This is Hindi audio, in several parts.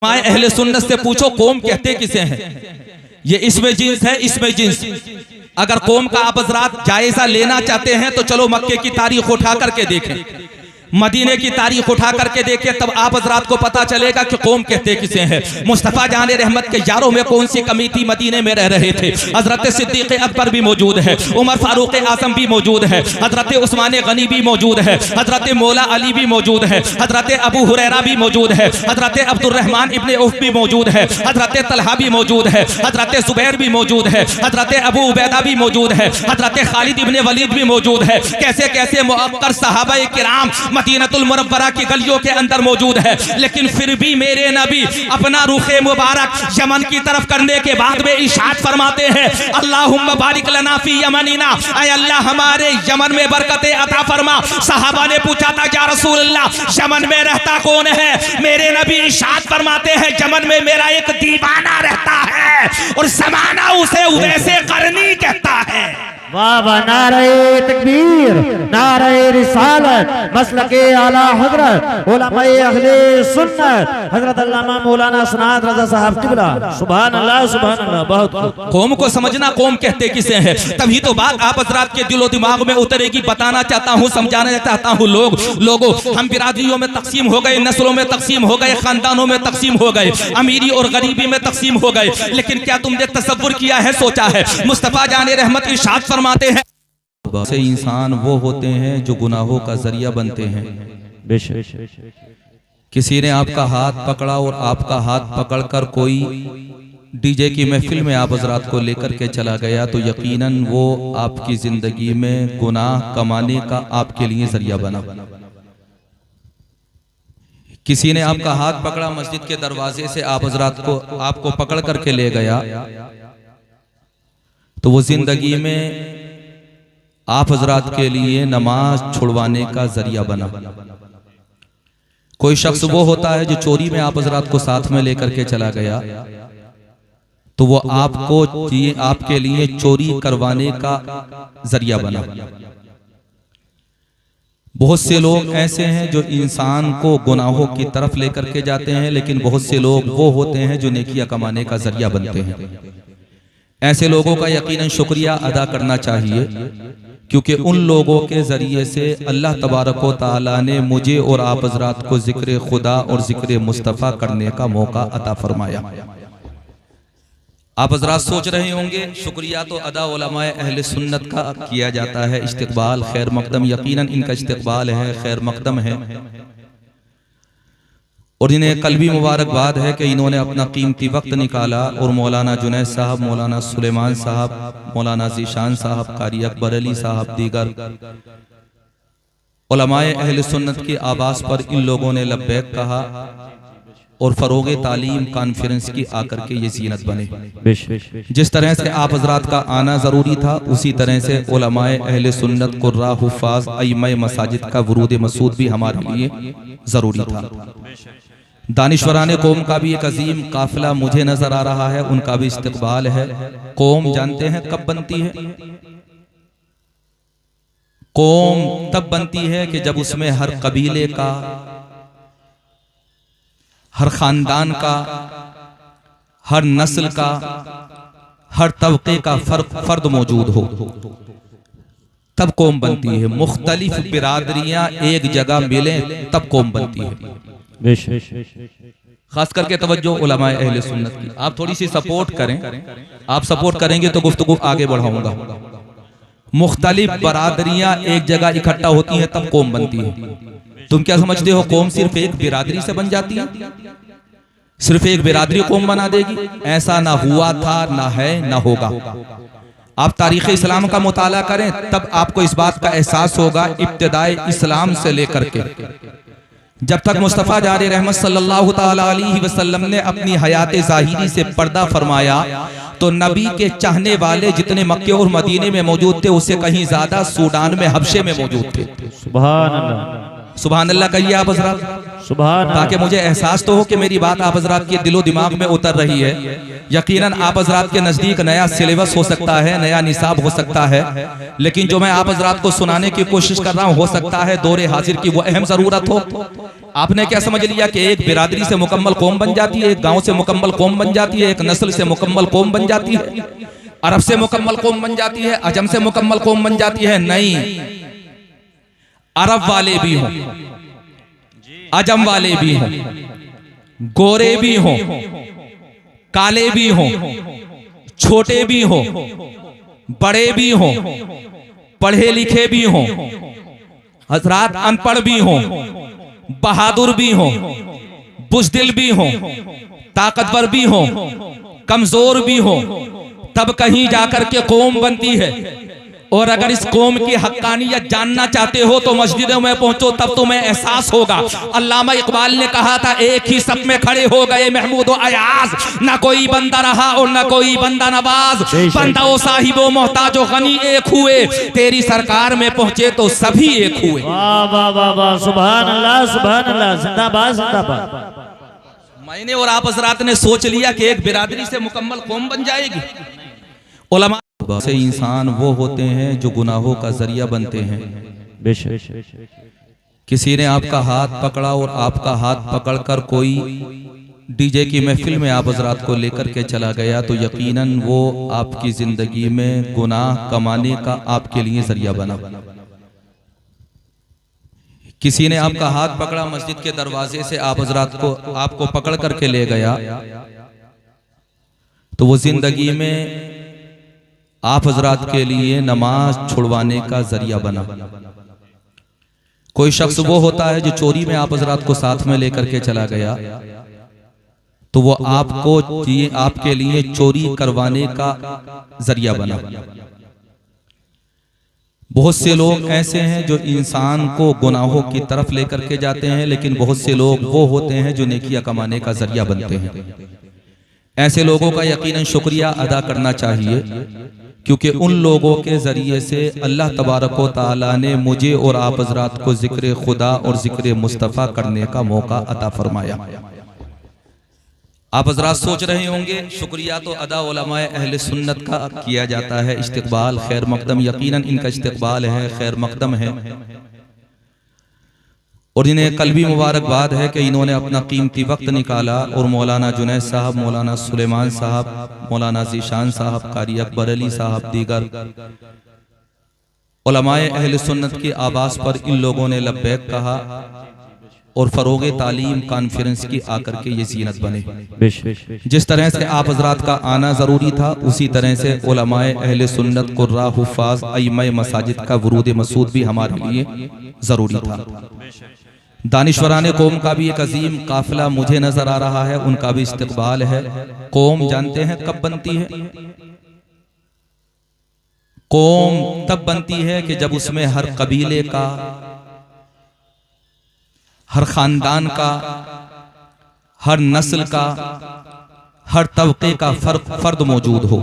अहले सुन्नत से पूछो कौम कहते किसे हैं। ये इसमें जिन्स है, इसमें जिन्स। अगर कौम का आप हज़रात जायजा लेना चाहते हैं तो चलो मक्के की तारीख उठा करके देखें, मदीने की तारीख उठा करके देखें, तब आप हज़रात को पता चलेगा कि कौम कहते किसे हैं। मुस्तफ़ा जान रहमत के यारों में कौन सी कमी थी, मदीने में रह रहे थे। हज़रत सिद्दीक़ अकबर भी मौजूद है, उमर फारूक आज़म भी मौजूद है, हज़रत उस्मान गनी भी मौजूद है, हज़रत मौला अली भी मौजूद है, हज़रत अबू हुरैरा भी मौजूद है, हज़रत अब्दुर्रहमान इब्ने औफ भी मौजूद है, हज़रत तलहा भी मौजूद है, हज़रत ज़ुबैर भी मौजूद है, हज़रत अबू उबैदा भी मौजूद है, हज़रत खालिद इब्ने वलीद भी मौजूद है। कैसे कैसे मुअक्कर सहाबाए किराम मदीनतुल मुनव्वरा की गलियों के अंदर मौजूद है। लेकिन फिर भी मेरे नबी अपना रुखे मुबारक यमन की तरफ करने के बाद में इरशाद फरमाते हैं, अल्लाहुम्मा बारिक लना फी यमनिना, ऐ अल्लाह हमारे यमन में बरकतें अता फरमा। सहाबा ने पूछा था या रसूल अल्लाह यमन में रहता कौन है? मेरे नबी इरशाद फरमाते हैं, यमन में मेरा एक दीवाना रहता है और ज़माना उसे वैसे करनी कहता है। वाह वाह, नारे तकबीर, नारे रिसालत, मसलके आला हजरत उलमाए अहले सुन्नत हजरत अल्लामा मौलाना सनात रज़ा साहब किबला। सुभान अल्लाह, सुभान अल्लाह। बहुत कौम को समझना कौम कहते किसे हैं, तभी तो बात आप हज़रात के दिलो दिमाग में उतरेगी। बताना चाहता हूँ, समझाना चाहता हूँ। लोगों हम बिरादरियों में तकसीम हो गए, नस्लों में तकसीम हो गए, खानदानों में तकसीम हो गए, अमीरी और गरीबी में तकसीम हो गए। लेकिन क्या तुमने तसव्वुर किया है, सोचा है? मुस्तफ़ा जान रहमत इरशाद फरमाते हैं, से इंसान वो होते हैं जो गुनाहों का जरिया बनते हैं। किसी ने आपका हाथ पकड़ा और आपका हाथ पकड़कर कोई डीजे की महफिल में आप हज़रात को लेकर के चला गया तो यकीनन वो आपकी जिंदगी में गुनाह कमाने का आपके लिए जरिया बना। किसी ने आपका हाथ पकड़ा, मस्जिद के दरवाजे से आप हज़रात को आपको पकड़ करके ले गया तो वो जिंदगी में आप हज़रात के लिए नमाज छुड़वाने का जरिया बना। कोई शख्स वो होता है जो चोरी में आप हज़रात को साथ में लेकर के चला गया तो वो आपके लिए चोरी करवाने का जरिया बना। बहुत से लोग ऐसे हैं जो इंसान को गुनाहों की तरफ लेकर के जाते हैं, लेकिन बहुत से लोग वो होते हैं जो नेकियां कमाने का जरिया बनते हैं। ऐसे लोगों का यकीनन शुक्रिया अदा करना चाहिए, क्योंकि उन लोगों के जरिए से अल्लाह तबारक व तआला ने मुझे और आप हज़रात को जिक्र खुदा और जिक्र मुस्तफ़ा करने का मौका अता फरमाया। आप हज़रात सोच रहे होंगे शुक्रिया तो अदा उलमाए अहले सुन्नत का किया जाता है, इस्तिक़बाल खैर मक़दम, यकीनन इनका इस्तिक़बाल है, खैर मक़दम है और इन्हें कल्बी मुबारकबाद है कि इन्होंने अपना कीमती वक्त निकाला और मौलाना जुनैद साहब, मौलाना सुलेमान साहब, मौलाना ज़ीशान साहब, कारी अकबर अली साहब, दीगर उलमाए अहले सुन्नत की आवाज़ पर इन लोगों ने लब्बैक कहा और फ़रोग़े तालीम कॉन्फ्रेंस की आकर के ये ज़ीनत बने। जिस तरह से आप हज़रात का आना ज़रूरी था, उसी तरह से उलमाए अहले सुन्नत, कुर्रा, हुफ़ाज़, अइम्मा मसाजिद का वरूद मसूद भी हमारे लिए ज़रूरी था। दानिश्वराने कौम का भी एक अजीम काफिला मुझे नजर आ रहा है, उनका भी इस्तिक़बाल है। कौम जानते हैं कब बनती है? कौम तब बनती है कि जब उसमें हर कबीले का, हर खानदान का, हर नस्ल का, हर तबके का फर्द मौजूद हो, तब कौम बनती है। मुख्तलिफ बिरादरियां एक जगह मिले तब कौम बनती है। खास करके तवज्जो उलमाए अहले सुन्नत की। आप थोड़ी सी सपोर्ट करें, आप सपोर्ट करेंगे तो गुफ्तगू आगे बढ़ाऊंगा। मुख्तलिफ बरादरियां एक जगह इकट्ठा होती हैं तब कौम बनती है। तुम क्या समझते हो कौम सिर्फ एक बिरादरी से बन जाती है? सिर्फ एक बिरादरी कौम बना देगी? ऐसा ना हुआ था, ना है, ना होगा। आप तारीख़ इस्लाम का मुताला करें तब आपको इस बात का एहसास होगा। इब्तिदाए इस्लाम से लेकर के जब तक मुस्तफ़ा जारे रहमत सल्लल्लाहु तआला अलैहि वसल्लम ने अपनी हयात ज़ाहिरी से पर्दा फरमाया तो नबी के चाहने वाले जितने मक्के और मदीने में मौजूद थे उससे कहीं ज्यादा सूडान में, हबशे में मौजूद थे। सुभान अल्लाह, सुभान अल्लाह कहिए आप हज़रात, सुभान, ताकि मुझे एहसास तो हो कि मेरी बात आप हज़रात के दिलो दिमाग में उतर रही है। यकीनन आप हज़रात के नज़दीक नया सिलेबस हो सकता है, नया निसाब हो सकता है, लेकिन जो मैं आप हज़रात को सुनाने की कोशिश कर रहा हूँ हो सकता है दौरे हाजिर की वो अहम ज़रूरत हो। आपने क्या समझ लिया कि एक बिरादरी से मुकम्मल कौम बन जाती है, एक गांव से मुकम्मल कौम बन जाती है, एक नस्ल से मुकम्मल कौम बन जाती है, अरब से मुकम्मल कौम बन जाती है, अजम से मुकम्मल कौम बन जाती है? नहीं, अरब वाले भी हों, अजम वाले भी हों, गोरे भी हों, काले भी हों, छोटे भी हों, बड़े भी हों, पढ़े लिखे भी हों, हजरात अनपढ़ भी हों, बहादुर भी हों, बुज़दिल भी हों, ताकतवर भी हों, कमजोर भी हों, तब कहीं जाकर के कौम बनती है। और अगर इस कौम की हक्कानियत जानना चाहते हो तो मस्जिदों में पहुंचो, तब तुम्हें एहसास होगा। अल्लामा इकबाल ने कहा था, एक ही सफ में खड़े हो गए महमूद और अयाज, ना कोई बंदा रहा और ना कोई बंदा नवाज, बंदा ओ साहिबो मोहताज ओ गनी एक हुए, तेरी सरकार में पहुंचे तो सभी एक हुए। वाह वाह वाह वाह, सुभान अल्लाह सुभान अल्लाह, जिंदाबाद जिंदाबाद। मैंने और आप हजरात ने सोच लिया कि एक बिरादरी से मुकम्मल कौम बन जाएगी। उलमा से इंसान वो होते हैं जो गुनाहों का जरिया बनते हैं। किसी ने आपका हाथ पकड़ा और आपका हाथ पकड़कर कोई डीजे की महफिल में आप हजरात को लेकर के चला गया तो यकीनन वो आपकी जिंदगी में गुनाह कमाने का आपके लिए जरिया बना। किसी ने आपका हाथ पकड़ा मस्जिद के दरवाजे से आप हजरात को आपको पकड़ करके ले गया तो वो जिंदगी में आप हजरात के लिए नमाज छुड़वाने का जरिया बना। कोई शख्स वो होता है जो चोरी में आप हजरात को साथ में लेकर के चला गया तो वो आपके लिए चोरी करवाने का जरिया बना। बहुत से लोग ऐसे हैं जो इंसान को गुनाहों की तरफ लेकर के जाते हैं, लेकिन बहुत से लोग वो होते हैं जो नेकियां कमाने का जरिया बनते हैं। ऐसे लोगों का यकीनन शुक्रिया अदा करना चाहिए, क्योंकि उन लोगों के जरिए से अल्लाह तबारक व तआला ने मुझे और आप हजरात को जिक्र खुदा और जिक्र मुस्तफ़ा करने का मौका अता फरमाया। आप हजरात सोच रहे होंगे शुक्रिया तो अदा उलमाए अहले सुन्नत का किया जाता है, इस्तिक़बाल खैर मकदम, यकीनन इनका इस्तिक़बाल है, खैर मकदम है और इन्हें कल्बी मुबारकबाद है कि इन्होंने अपना कीमती वक्त निकाला और मौलाना जुनैद साहब, मौलाना सुलेमान साहब, मौलाना ज़ीशान साहब, कारी अकबर अली साहब, दीगर उलमाए अहले सुन्नत की आवाज़ पर इन लोगों ने लब्बैक कहा और फरोगे तालीम कॉन्फ्रेंस की आकर के ये ज़ीनत बने। जिस तरह से आप हजरात का आना ज़रूरी था, उसी तरह से उलमाए अहले सुन्नत कुर्रा हुफ़ाज़ अइम्माए मसाजिद का वुरूद मसूद भी हमारे लिए ज़रूरी था। दानिश्वराने कौम का भी एक अजीम काफिला मुझे नजर आ रहा है, उनका भी इस्तिक़बाल है। कौम जानते हैं कब बनती है? कौम तब बनती है कि जब उसमें हर कबीले का, हर खानदान का, हर नस्ल का, हर तबके का फर्द मौजूद हो,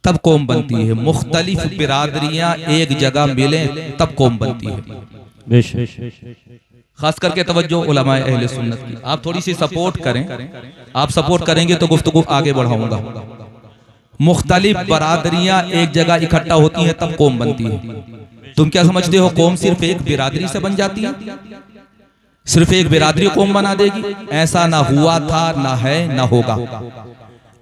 तब कौम बनती है। मुख्तलिफ बिरादरियां एक जगह मिले तब कौम बनती है। खास करके तवज्जो उलमाए अहले सुन्नत की। आप थोड़ी सी सपोर्ट करें, आप सपोर्ट करेंगे तो गुफ्तगू आगे बढ़ाऊंगा। मुख्तलिफ बरादरियां एक जगह इकट्ठा होती हैं तब कौम बनती है। तुम क्या समझते हो कौम सिर्फ एक बिरादरी से बन जाती है? सिर्फ एक बिरादरी कौम बना देगी? ऐसा ना हुआ था, ना है, ना होगा।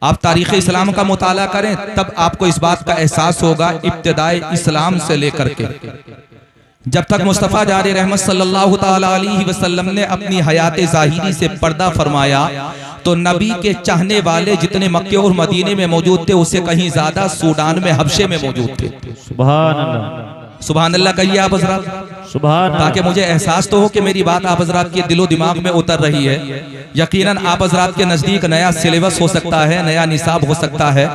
आप तारीख़ इस्लाम का मुताला करें तब आपको इस बात का एहसास होगा। इब्तिदाए इस्लाम से लेकर के जब तक मुस्तफ़ा जारे रहमत सल्लल्लाहु ताला अलैहि वसल्लम ने अपनी हयात ज़ाहिरी से पर्दा फरमाया तो नबी के चाहने वाले जितने मक्के और मदीने में मौजूद थे उससे कहीं ज्यादा सूडान में, हबशे में मौजूद थे। सुभान अल्लाह, सुभान अल्लाह कहिए आप हजरात, सुभान, ताकि मुझे एहसास तो हो कि मेरी बात आप हजरात के दिलो दिमाग में उतर रही है। यकीनन आप हजरात के नजदीक नया सिलेबस हो सकता है, नया निसाब हो सकता है,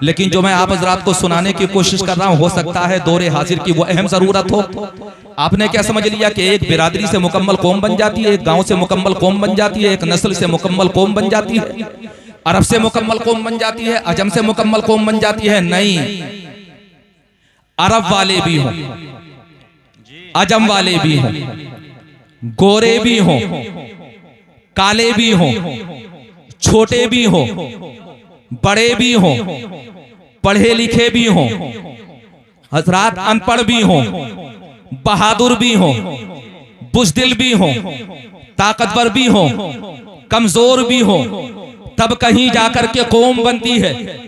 लेकिन जो मैं आप हजरात को सुनाने की कोशिश कर रहा हूँ हो सकता है दौरे हाजिर की वो अहम जरूरत हो। आपने क्या समझ लिया कि एक बिरादरी से मुकम्मल कौम बन जाती है, एक गांव से मुकम्मल कौम बन जाती है, एक नस्ल से मुकम्मल कौम बन जाती है, अरब से मुकम्मल कौम बन जाती है, अजम से मुकम्मल कौम बन जाती है? नहीं, अरब वाले भी हों, अजम वाले भी हों, गोरे भी हों, काले भी हों, छोटे भी हों, बड़े भी हों, पढ़े लिखे भी हों, हजरात अनपढ़ भी हों, बहादुर भी हों, बुज़दिल भी हो, ताकतवर भी हो, कमजोर भी हो, तब कहीं जाकर के कौम बनती है।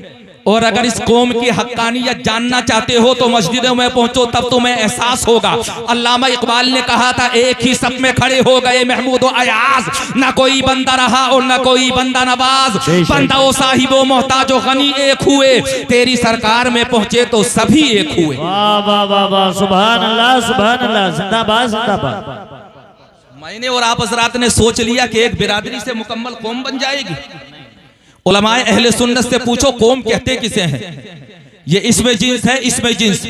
और अगर इस कौम की हक्कानियत जानना चाहते हो तो मस्जिदों में पहुंचो, तब तुम्हें एहसास होगा। अल्लामा इकबाल ने कहा था, एक ही सफ में खड़े हो गए महमूद और अयाज, न कोई बंदा रहा और न कोई बंदा नवाज, बंदा ओ साहिबो मोहताज ओ गनी एक हुए, तेरी सरकार में पहुंचे तो सभी एक हुए। वाह वाह वाह वाह, सुभान अल्लाह सुभान अल्लाह, जिंदाबाद जिंदाबाद। मैंने और आप हजरात ने सोच लिया कि एक बिरादरी से मुकम्मल कौम बन जाएगी। उलमाए अहले सुन्नत से पूछो कौम कहते किसे हैं? ये इसमें जिन्स है, इसमें जिन्स।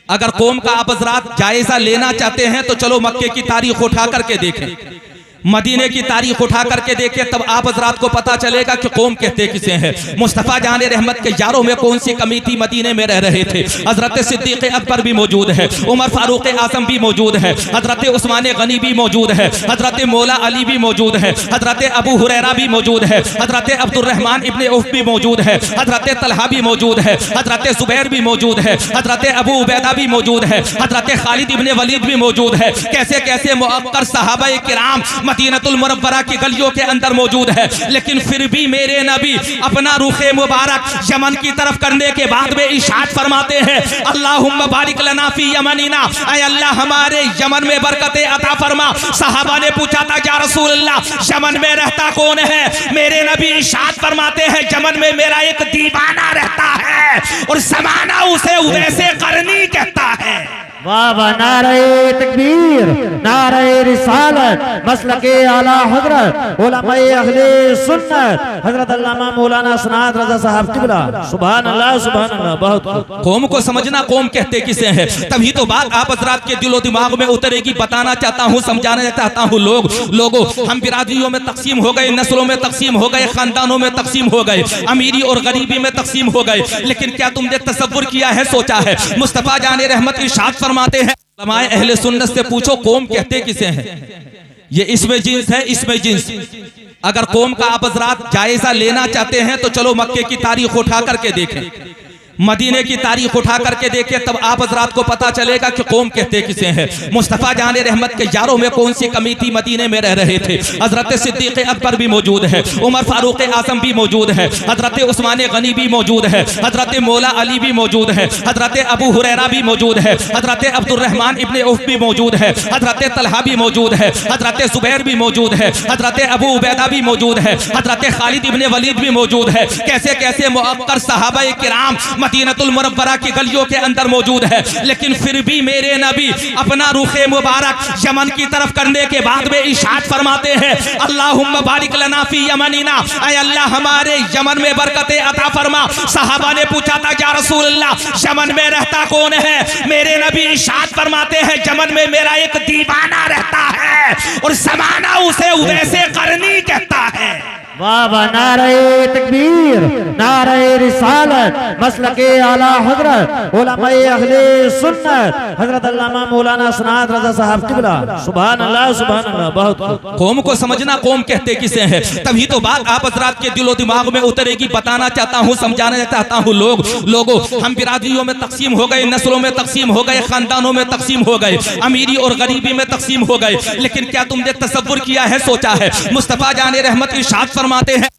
अगर कौम का आप हजरात जायजा लेना चाहते हैं तो चलो मक्के की तारीख उठा करके देखें, मदीने की तारीख उठा करके देखें, तब आप हजरात को पता चलेगा कि कौम कहते किसे हैं। मुस्तफ़ा जान रहमत के यारों में कौन सी कमी थी? मदीने में रह रहे थे। हजरत सिद्दीक़ अकबर भी मौजूद है, उमर फारूक आज़म भी मौजूद है, हजरत उस्मान गनी भी मौजूद है, हजरत मौला अली भी मौजूद है, हजरत अबू हुरैरा भी मौजूद है, हजरत अब्दुर्रहमान इब्ने औफ भी मौजूद है, हजरत तलहा भी मौजूद है, हजरत जुबैर भी मौजूद है, हजरत अबू उबैदा भी मौजूद है, हजरत खालिद इब्ने वलीद भी मौजूद है। कैसे कैसे मुअक्कर सहाबा किराम मदीनतुल मुनव्वरा की गलियों के अंदर मौजूद है। लेकिन फिर भी मेरे नबी अपना रुखे मुबारक यमन की तरफ करने के बाद में इरशाद फरमाते हैं, अल्लाहुम्मा बारिक लना फी यमनिना, ऐ अल्लाह हमारे यमन में बरकतें अता फरमा। सहाबा ने पूछा था, या रसूल अल्लाह यमन में रहता कौन है? मेरे नबी इरशाद फरमाते हैं, यमन में मेरा एक दीवाना रहता है और ज़माना उसे उवैसे करनी कहता है। वाह वाह, नारे तकबीर, नारे रिसालत, मसलके आला हजरत उलमाए अहले सुन्नत हजरत अल्लामा मौलाना सनात रज़ा साहब किबला, सुभान अल्लाह सुभान अल्लाह। बहुत कौम को समझना कौम कहते किसे हैं, तभी तो बात आप हजरात के दिलो दिमाग में उतरेगी। बताना चाहता हूँ, समझाना चाहता हूँ। लोगों हम बिरादरियों में तकसीम हो गए, नस्लों में तकसीम हो गए, खानदानों में तकसीम हो गए, अमीरी और गरीबी में तकसीम हो गए। लेकिन क्या तुमने तसव्वुर किया है, सोचा है? मुस्तफ़ा जान रहमत इरशाद फरमाते हैं, उलमाए अहले सुन्नत से पूछो कौम कहते किसे हैं? ये इसमें जिन्स है, इसमें जिन्स। अगर कौम का आप हजरात जायजा लेना चाहते हैं तो चलो मक्के की तारीख उठा करके देखें, मदीने की तारीख उठा करके देखें, तब आप हजरात को पता चलेगा कि कौम कहते किसे हैं। मुस्तफ़ा जान रहमत के यारों में कौन सी कमी थी? मदीने में रह रहे थे। हजरत सिद्दीक़ अकबर भी मौजूद है, उमर फारूक आज़म भी मौजूद है, हजरत उस्मान गनी भी मौजूद है, हजरत मौला अली भी मौजूद है, हजरत अबू हुरैरा भी मौजूद है, हजरत अब्दुर्रहमान इब्ने औफ भी मौजूद है, हजरत तलहा भी मौजूद है, हजरत जुबैर भी मौजूद है, हजरत अबू उबैदा भी मौजूद है, हजरत खालिद इब्ने वलीद भी मौजूद है। कैसे कैसे मुअक्कर सहाबा किराम मदीनतुल मुनव्वरा की गलियों के अंदर मौजूद है। लेकिन फिर भी मेरे नबी अपना रुखे मुबारक यमन की तरफ करने के बाद में इरशाद फरमाते हैं, अल्लाहुम्मा बारिक लना फी यमनिना, ऐ अल्लाह हमारे यमन में बरकतें अता फरमा। सहाबा ने पूछा था, या रसूल अल्लाह यमन में रहता कौन है? मेरे नबी इरशाद फरमाते हैं, यमन में मेरा एक दीवाना रहता है और ज़माना उसे उवैसे करनी कहता है। वाह वाह, नारे तकबीर, नारे रिसालत, मसलके आला हजरत उलमाए अहले सुन्नत हजरत अल्लामा मौलाना सनात रज़ा साहब किबला, सुभान अल्लाह सुभान अल्लाह। बहुत कौम को समझना कौम कहते किसे हैं, तभी तो बात आप हजरात के दिलो दिमाग में उतरेगी। बताना चाहता हूँ, समझाना चाहता हूँ। लोगों हम बिरादरियों में तकसीम हो गए, नस्लों में तकसीम हो गए, खानदानों में तकसीम हो गए, अमीरी और गरीबी में तकसीम हो गए। लेकिन क्या तुमने तसव्वुर किया है, सोचा है? मुस्तफ़ा जान रहमत इरशाद फरमाते हैं,